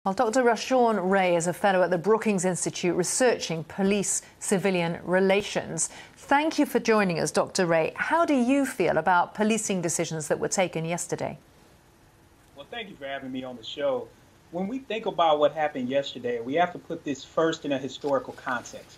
Well, Dr. Rashawn Ray is a fellow at the Brookings Institution researching police-civilian relations. Thank you for joining us, Dr. Ray. How do you feel about policing decisions that were taken yesterday? Well, thank you for having me on the show. When we think about what happened yesterday, we have to put this first in a historical context.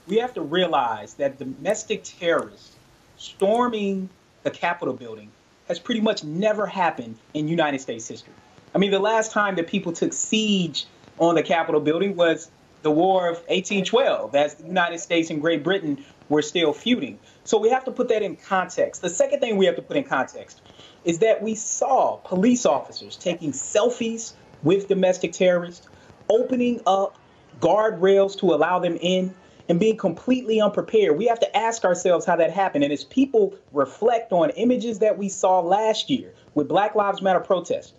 We have to realize that domestic terrorists storming the Capitol building has pretty much never happened in United States history. I mean, the last time that people took siege on the Capitol building was the War of 1812, as the United States and Great Britain were still feuding. So we have to put that in context. The second thing we have to put in context is that we saw police officers taking selfies with domestic terrorists, opening up guardrails to allow them in, and being completely unprepared. We have to ask ourselves how that happened. And as people reflect on images that we saw last year with Black Lives Matter protests,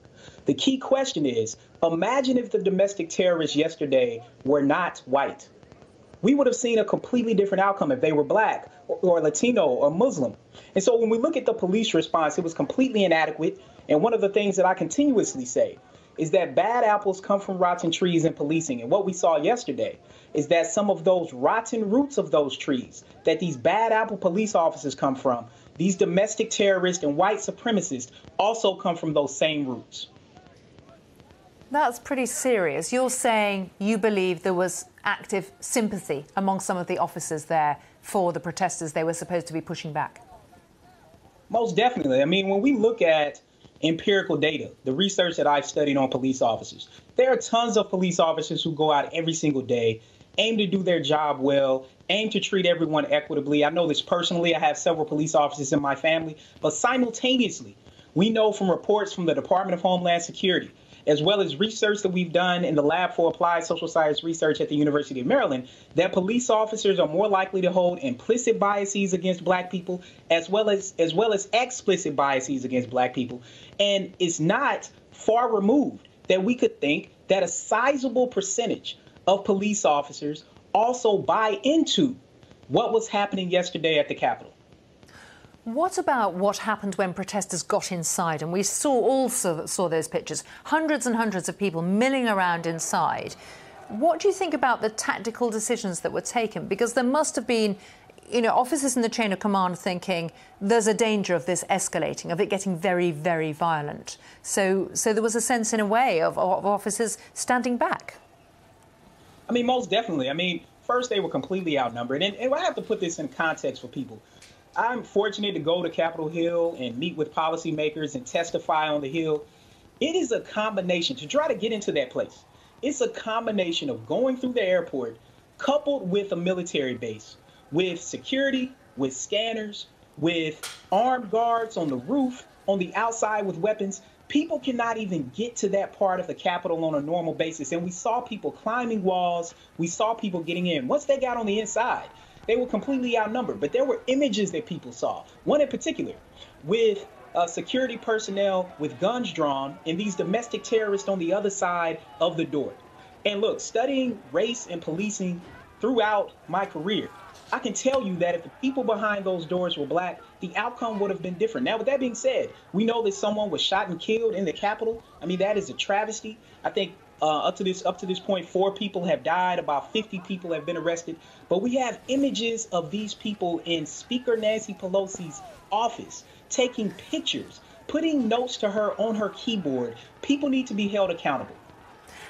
the key question is, imagine if the domestic terrorists yesterday were not white. We would have seen a completely different outcome if they were Black or Latino or Muslim. And so when we look at the police response, it was completely inadequate. And one of the things that I continuously say is that bad apples come from rotten trees in policing. And what we saw yesterday is that some of those rotten roots of those trees that these bad apple police officers come from, these domestic terrorists and white supremacists also come from those same roots. That's pretty serious. You're saying you believe there was active sympathy among some of the officers there for the protesters they were supposed to be pushing back? Most definitely. I mean, when we look at empirical data, the research that I've studied on police officers, there are tons of police officers who go out every single day, aim to do their job well, aim to treat everyone equitably. I know this personally. I have several police officers in my family, but simultaneously, we know from reports from the Department of Homeland Security, as well as research that we've done in the Lab for Applied Social Science Research at the University of Maryland, that police officers are more likely to hold implicit biases against Black people, as well as explicit biases against Black people. And it's not far removed that we could think that a sizable percentage of police officers also buy into what was happening yesterday at the Capitol. What about what happened when protesters got inside? And we saw those pictures, hundreds and hundreds of people milling around inside. What do you think about the tactical decisions that were taken? Because there must have been, officers in the chain of command thinking there's a danger of this escalating, of it getting very, very violent. So there was a sense, in a way, of officers standing back. I mean, most definitely. I mean, first, they were completely outnumbered. And I have to put this in context for people. I'm fortunate to go to Capitol Hill and meet with policymakers and testify on the Hill. It is a combination to try to get into that place. It's a combination of going through the airport coupled with a military base, with security, with scanners, with armed guards on the roof, on the outside with weapons. People cannot even get to that part of the Capitol on a normal basis. And we saw people climbing walls. We saw people getting in. Once they got on the inside, they were completely outnumbered. But there were images that people saw, one in particular, with security personnel with guns drawn and these domestic terrorists on the other side of the door. And look, studying race and policing throughout my career, I can tell you that if the people behind those doors were Black, the outcome would have been different. Now, with that being said, we know that someone was shot and killed in the Capitol. I mean, that is a travesty. I think up to this point, 4 people have died, about 50 people have been arrested. But we have images of these people in Speaker Nancy Pelosi's office taking pictures, putting notes to her on her keyboard. People need to be held accountable.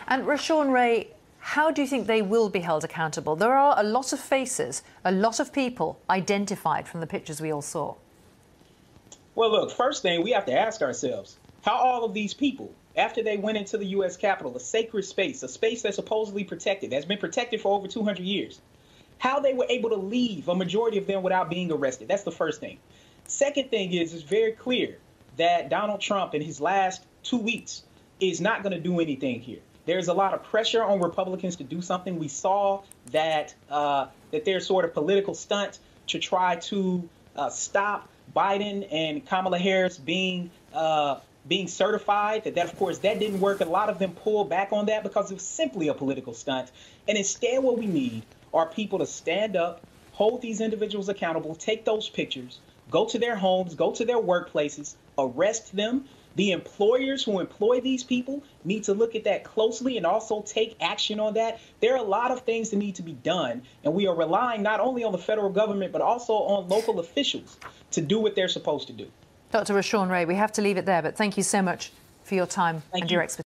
And Rashawn Ray, how do you think they will be held accountable? There are a lot of faces, a lot of people identified from the pictures we all saw. Well, look, first thing we have to ask ourselves, how all of these people, after they went into the U.S. Capitol, a sacred space, a space that's supposedly protected, that's been protected for over 200 years, how they were able to leave, a majority of them, without being arrested. That's the first thing. Second thing is, it's very clear that Donald Trump in his last 2 weeks is not going to do anything here. There's a lot of pressure on Republicans to do something. We saw that there's sort of political stunt to try to stop Biden and Kamala Harris being certified. That of course, that didn't work. A lot of them pulled back on that because it was simply a political stunt. And instead, what we need are people to stand up, hold these individuals accountable, take those pictures, go to their homes, go to their workplaces, arrest them, The employers who employ these people need to look at that closely and also take action on that. There are a lot of things that need to be done, and we are relying not only on the federal government, but also on local officials to do what they're supposed to do. Dr. Rashawn Ray, we have to leave it there, but thank you so much for your time and your expertise.